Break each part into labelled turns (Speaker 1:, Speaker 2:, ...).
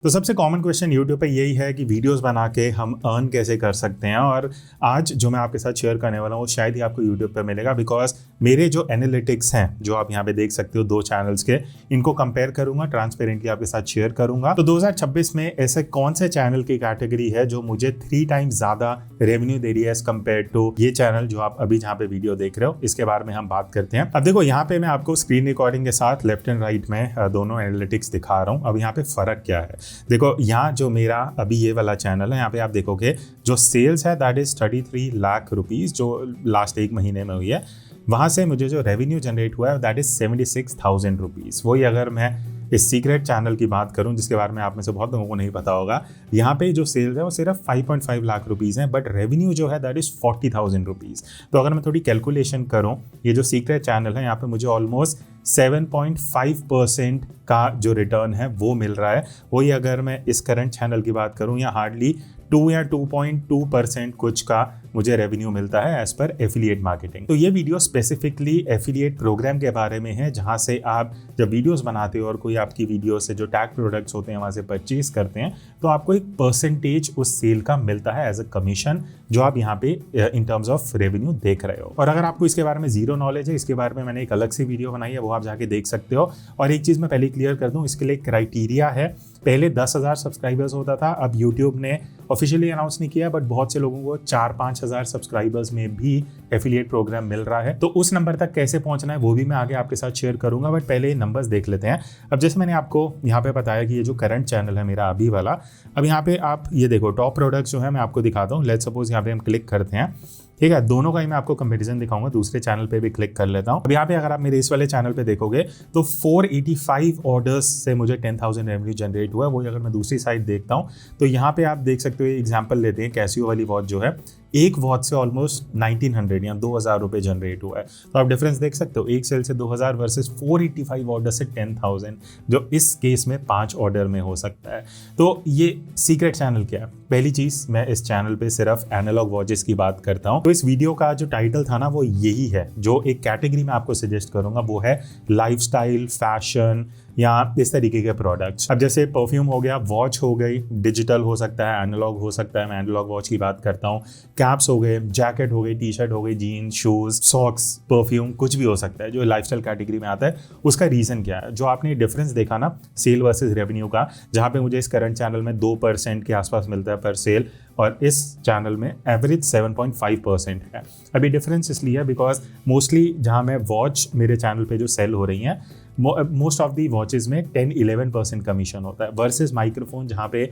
Speaker 1: तो सबसे common question YouTube पे यही है कि वीडियोस बना के हम अर्न कैसे कर सकते हैं। और आज जो मैं आपके साथ शेयर करने वाला हूँ वो शायद ही आपको यूट्यूब पे मिलेगा, बिकॉज मेरे जो एनालिटिक्स हैं जो आप यहाँ पे देख सकते हो 2 चैनल्स के, इनको कंपेयर करूंगा, ट्रांसपेरेंटली आपके साथ शेयर करूंगा। तो 2026 में ऐसे कौन से चैनल की कैटेगरी है जो मुझे 3 टाइम्स ज्यादा रेवेन्यू दे रही है एज कम्पेयर टू ये चैनल जो आप अभी जहाँ पे वीडियो देख रहे हो, इसके बारे में हम बात करते हैं। अब देखो यहाँ पे मैं आपको स्क्रीन रिकॉर्डिंग के साथ लेफ्ट एंड राइट में दोनों एनालिटिक्स दिखा रहा हूँ। अब यहाँ पे फर्क क्या है, देखो यहाँ जो मेरा अभी ये वाला चैनल है, यहाँ पे आप देखोगे जो सेल्स है दैट इज 33 लाख रुपीज जो लास्ट 1 महीने में हुई है। वहां से मुझे जो रेवेन्यू जनरेट हुआ है दैट इज 76,000 रुपीज। वही अगर मैं इस सीक्रेट चैनल की बात करूं जिसके बारे में आप में से बहुत लोगों को नहीं पता होगा, यहाँ पे जो सेल्स है वो सिर्फ 5.5 लाख रुपीस है, बट रेवेन्यू जो है दैट इज 40,000 रुपीज। तो अगर मैं थोड़ी कैलकुलेशन करूं, ये जो सीक्रेट चैनल है यहाँ पे मुझे ऑलमोस्ट 7.5% का जो रिटर्न है वो मिल रहा है। वही अगर मैं इस करंट चैनल की बात करूं, या हार्डली 2 या 2.2% कुछ का मुझे रेवेन्यू मिलता है एज पर एफिलिएट मार्केटिंग। तो ये वीडियो स्पेसिफिकली एफिलिएट प्रोग्राम के बारे में है, जहां से आप जब वीडियोस बनाते हो और कोई आपकी वीडियो से जो टैग प्रोडक्ट्स होते हैं वहां से परचेज करते हैं, तो आपको एक परसेंटेज उस सेल का मिलता है एज अ कमीशन, जो आप यहाँ पे इन टर्म्स ऑफ रेवेन्यू देख रहे हो। और अगर आपको इसके बारे में जीरो नॉलेज है, इसके बारे में मैंने एक अलग सी वीडियो बनाई है, वो आप जाके देख सकते हो। और एक चीज मैं पहले क्लियर कर दूं, इसके लिए क्राइटेरिया है। पहले 10,000 सब्सक्राइबर्स होता था, अब यूट्यूब ने ऑफिशियली अनाउंस नहीं किया, बट बहुत से लोगों को 4-5 हज़ार सब्सक्राइबर्स में भी एफिलिएट प्रोग्राम मिल रहा है। तो उस नंबर तक कैसे पहुंचना है वो भी मैं आगे आपके साथ शेयर करूंगा, बट पहले ये नंबर्स देख लेते हैं। अब जैसे मैंने आपको यहाँ पे बताया कि ये जो करंट चैनल है मेरा अभी वाला, अब यहाँ पे आप ये देखो टॉप प्रोडक्ट्स जो है मैं आपको दिखाता हूँ। लेट्स सपोज यहाँ पे हम क्लिक करते हैं, ठीक है, दोनों का ही मैं आपको कंपैरिजन दिखाऊंगा। दूसरे चैनल पे भी क्लिक कर लेता हूं। अब यहाँ पे अगर आप मेरे इस वाले चैनल पे देखोगे तो 485 ऑर्डर्स से मुझे 10,000 रेवेन्यू जनरेट हुआ है। वही अगर मैं दूसरी साइड देखता हूँ तो यहाँ पे आप देख सकते हो, एग्जांपल लेते हैं, कैसियो वाली वॉच जो है, एक वॉच से ऑलमोस्ट 1900 या 2,000 रुपये जनरेट हुआ है। तो आप डिफरेंस देख सकते हो, एक सेल से 2,000 वर्सेस 485 ऑर्डर से 10,000, जो इस केस में 5 ऑर्डर में हो सकता है। तो ये सीक्रेट चैनल क्या है? पहली चीज, मैं इस चैनल पे सिर्फ एनालॉग वॉचेस की बात करता हूँ। तो इस वीडियो का जो टाइटल था ना वो यही है। जो एक कैटेगरी में आपको सजेस्ट करूंगा वो है लाइफस्टाइल, फैशन या इस तरीके के प्रोडक्ट्स। अब जैसे परफ्यूम हो गया, वॉच हो गई, डिजिटल हो सकता है, एनालॉग हो सकता है, मैं एनालॉग वॉच की बात करता हूँ, कैप्स हो गए, जैकेट हो गई, टी शर्ट हो गई, जीन्स, शूज, सॉक्स, परफ्यूम, कुछ भी हो सकता है जो लाइफस्टाइल कैटेगरी में आता है। उसका रीजन क्या है? जो आपने डिफरेंस देखा ना सेल वर्सेस रेवेन्यू का, जहाँ पे मुझे इस करंट चैनल में 2% के आसपास मिलता है पर सेल, और इस चैनल में एवरेज 7.5% है। अभी डिफरेंस इसलिए है बिकॉज मोस्टली जहाँ मैं वॉच मेरे चैनल पे जो सेल हो रही हैं, मोस्ट ऑफ दी वॉचेस में 10-11% कमीशन होता है, वर्सेस माइक्रोफोन जहाँ पे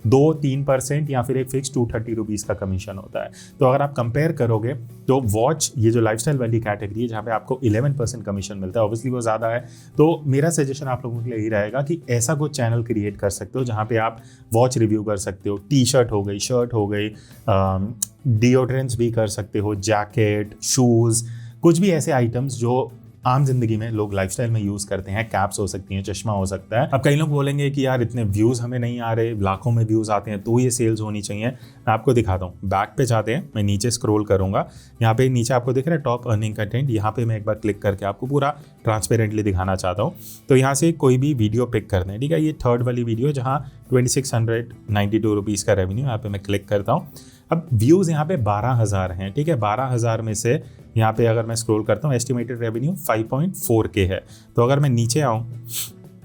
Speaker 1: 2-3% या फिर एक फिक्स 230 रुपीज़ का कमीशन होता है। तो अगर आप कंपेयर करोगे तो वॉच, ये जो लाइफस्टाइल वाली कैटेगरी है जहाँ पे आपको 11% कमीशन मिलता है, ऑब्वियसली वो ज़्यादा है। तो मेरा सजेशन आप लोगों के लिए यही रहेगा कि ऐसा कुछ चैनल क्रिएट कर सकते हो जहाँ पे आप वॉच रिव्यू कर सकते हो, टी शर्ट हो गई, शर्ट हो गई, डिओड्रेंट्स भी कर सकते हो, जैकेट, शूज़, कुछ भी ऐसे आइटम्स जो आम जिंदगी में लोग लाइफस्टाइल में यूज करते हैं। कैप्स हो सकती हैं, चश्मा हो सकता है। अब कई लोग बोलेंगे कि यार इतने व्यूज हमें नहीं आ रहे, लाखों में व्यूज आते हैं तो ये सेल्स होनी चाहिए। मैं आपको दिखाता हूँ, बैक पे जाते हैं, मैं नीचे स्क्रॉल करूंगा, यहाँ पे नीचे आपको दिख रहा है टॉप अर्निंग कंटेंट, यहाँ पे मैं एक बार क्लिक करके आपको पूरा ट्रांसपेरेंटली दिखाना चाहता हूँ। तो यहाँ से कोई भी वीडियो पिक करना है, ठीक है, ये थर्ड वाली वीडियो जहाँ 2692 रुपीज़ का रेवेन्यू, यहाँ पे मैं क्लिक करता हूँ। अब व्यूज़ यहाँ पे 12,000 हैं, ठीक है, 12,000 में से यहाँ पे अगर मैं स्क्रॉल करता हूँ, एस्टिमेटेड रेवेन्यू 5.4K है। तो अगर मैं नीचे आऊँ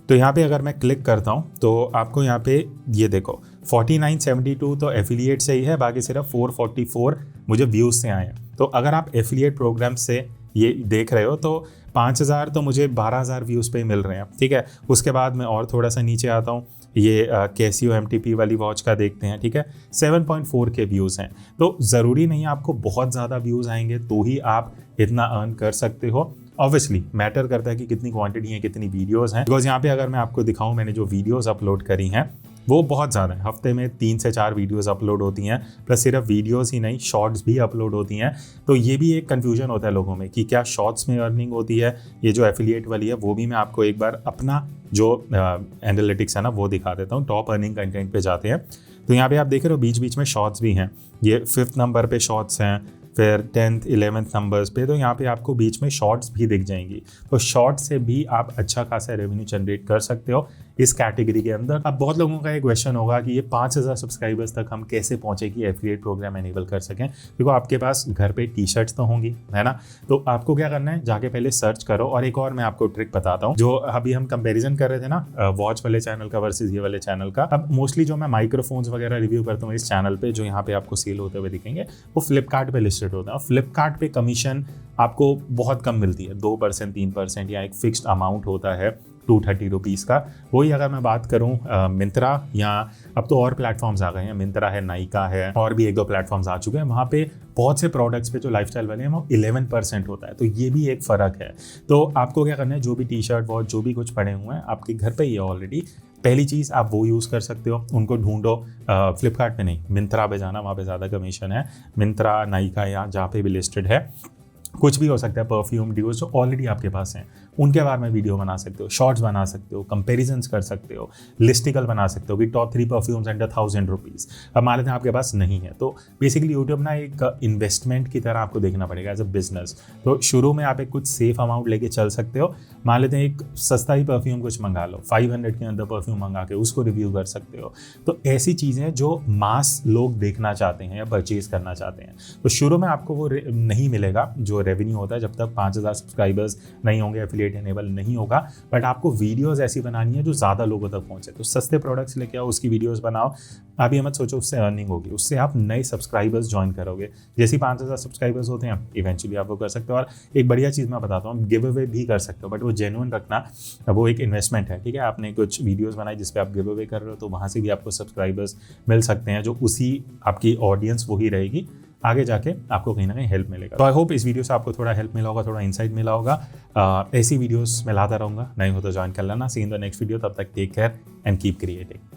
Speaker 1: तो यहाँ पे अगर मैं क्लिक करता हूँ तो आपको यहाँ पे ये देखो 4972 तो एफिलिएट से ही है, बाकी सिर्फ 444 मुझे व्यूज़ से आए हैं। तो अगर आप एफिलिएट प्रोग्राम से ये देख रहे हो तो 5,000 तो मुझे 12,000 व्यूज़ पे ही मिल रहे हैं, ठीक है। उसके बाद मैं और थोड़ा सा नीचे आता हूँ, ये कैसियो MTP वाली वॉच का देखते हैं, ठीक है, 7.4K व्यूज़ हैं। तो ज़रूरी नहीं आपको बहुत ज़्यादा व्यूज़ आएंगे तो ही आप इतना अर्न कर सकते हो। ऑब्वियसली मैटर करता है कि कितनी क्वांटिटी है, कितनी वीडियोज़ हैं। बिकॉज यहाँ पे अगर मैं आपको दिखाऊँ, मैंने जो वीडियोज़ अपलोड करी हैं वो बहुत ज़्यादा है। हफ्ते में 3 से 4 वीडियोस अपलोड होती हैं, प्लस सिर्फ वीडियोस ही नहीं, शॉर्ट्स भी अपलोड होती हैं। तो ये भी एक कन्फ्यूजन होता है लोगों में कि क्या शॉर्ट्स में अर्निंग होती है। ये जो एफिलिएट वाली है वो भी मैं आपको एक बार अपना जो एनालिटिक्स है ना वो दिखा देता हूँ। टॉप अर्निंग कंटेंट पे जाते हैं तो यहाँ पे आप देख रहे हो बीच बीच में शॉर्ट्स भी हैं। ये 5th नंबर पे शॉर्ट्स हैं, फिर 10th 11th नंबर्स पे, तो यहाँ पे आपको बीच में शॉर्ट्स भी दिख जाएंगी। तो शॉर्ट से भी आप अच्छा खासा रेवेन्यू जनरेट कर सकते हो इस कैटेगरी के अंदर। अब बहुत लोगों का एक क्वेश्चन होगा कि ये 5000 सब्सक्राइबर्स तक हम कैसे पहुंचे कि एफिलिएट प्रोग्राम एनेबल कर सकें। देखो आपके पास घर पे टी शर्ट्स तो होंगी, है ना, तो आपको क्या करना है, जाके पहले सर्च करो। और एक और मैं आपको ट्रिक बताता हूँ, जो अभी हम कंपैरिजन कर रहे थे ना वॉच वाले चैनल का वर्सेस ये वाले चैनल का। अब मोस्टली जो मैं माइक्रोफोन्स वगैरह रिव्यू करता हूँ इस चैनल पे, जो यहाँ पे आपको सेल होते हुए दिखेंगे, वो फ्लिपकार्ट पे लिस्टेड होता है। फ्लिपकार्ट पे कमीशन आपको बहुत कम मिलती है, 2% 3% या एक फिक्स्ड अमाउंट होता है 230 रुपीज़ का। वही अगर मैं बात करूं मिंत्रा, या अब तो और प्लेटफॉर्म्स आ गए हैं, मिंत्रा है, नाइका है, और भी 1-2 प्लेटफॉर्म्स आ चुके हैं, वहाँ पे बहुत से प्रोडक्ट्स पे जो लाइफस्टाइल वाले हैं वो 11% होता है। तो ये भी एक फ़र्क है। तो आपको क्या करना है, जो भी टी शर्ट वॉच जो भी कुछ पड़े हुए हैं आपके घर पे ही है ऑलरेडी, पहली चीज़ आप वो यूज़ कर सकते हो, उनको ढूंढो। फ्लिपकार्ट पे नहीं, मिंत्रा पे जाना, वहाँ पे ज़्यादा कमीशन है। मिंत्रा, नाइका या जहाँ पे भी लिस्टेड है, कुछ भी हो सकता है, परफ्यूम, डिओ जो ऑलरेडी आपके पास हैं उनके बारे में वीडियो बना सकते हो, शॉर्ट्स बना सकते हो, कंपेरिजन्स कर सकते हो, लिस्टिकल बना सकते हो कि टॉप 3 परफ्यूम्स अंडर 1000 रुपीज़। अब मान लेते हैं आपके पास नहीं है, तो बेसिकली यूट्यूब ना एक इन्वेस्टमेंट की तरह आपको देखना पड़ेगा एज अ बिजनेस। तो शुरू में आप एक कुछ सेफ अमाउंट लेके चल सकते हो। मान लेते हैं एक सस्ता ही परफ्यूम कुछ मंगा लो, 500 के अंदर परफ्यूम मंगा के उसको रिव्यू कर सकते हो। तो ऐसी चीज़ें जो मास लोग देखना चाहते हैं या परचेज करना चाहते हैं, तो शुरू में आपको वो नहीं मिलेगा जो रेवेन्यू होता है जब तक 5000 सब्सक्राइबर्स नहीं होंगे, एफिलिएट एनेबल नहीं होगा। बट आपको वीडियोस ऐसी बनानी है जो ज़्यादा लोगों तक पहुंचे। तो सस्ते प्रोडक्ट्स लेके आओ, उसकी वीडियोस बनाओ। आप ये मत सोचो उससे अर्निंग होगी, उससे आप नए सब्सक्राइबर्स ज्वाइन करोगे। जैसे 5000 सब्सक्राइबर्स होते हैं इवेंचुअली आप वो कर सकते हो। और एक बढ़िया चीज़ मैं बताता हूँ, गिव अवे भी कर सकते हो, बट वो जेन्युइन रखना, वो एक इन्वेस्टमेंट है, ठीक है। आपने कुछ वीडियोज़ बनाई जिस पे आप गिव अवे कर रहे हो, तो वहाँ से भी आपको सब्सक्राइबर्स मिल सकते हैं, जो उसी आपकी ऑडियंस वही रहेगी, आगे जाके आपको कहीं ना कहीं हेल्प मिलेगा। तो आई होप इस वीडियो से आपको थोड़ा हेल्प मिला होगा, थोड़ा इंसाइट मिला होगा। ऐसी वीडियोस मैं लाता रहूँगा, नहीं हो तो ज्वाइन कर लेना। See in the next video, तब तक take care and keep creating.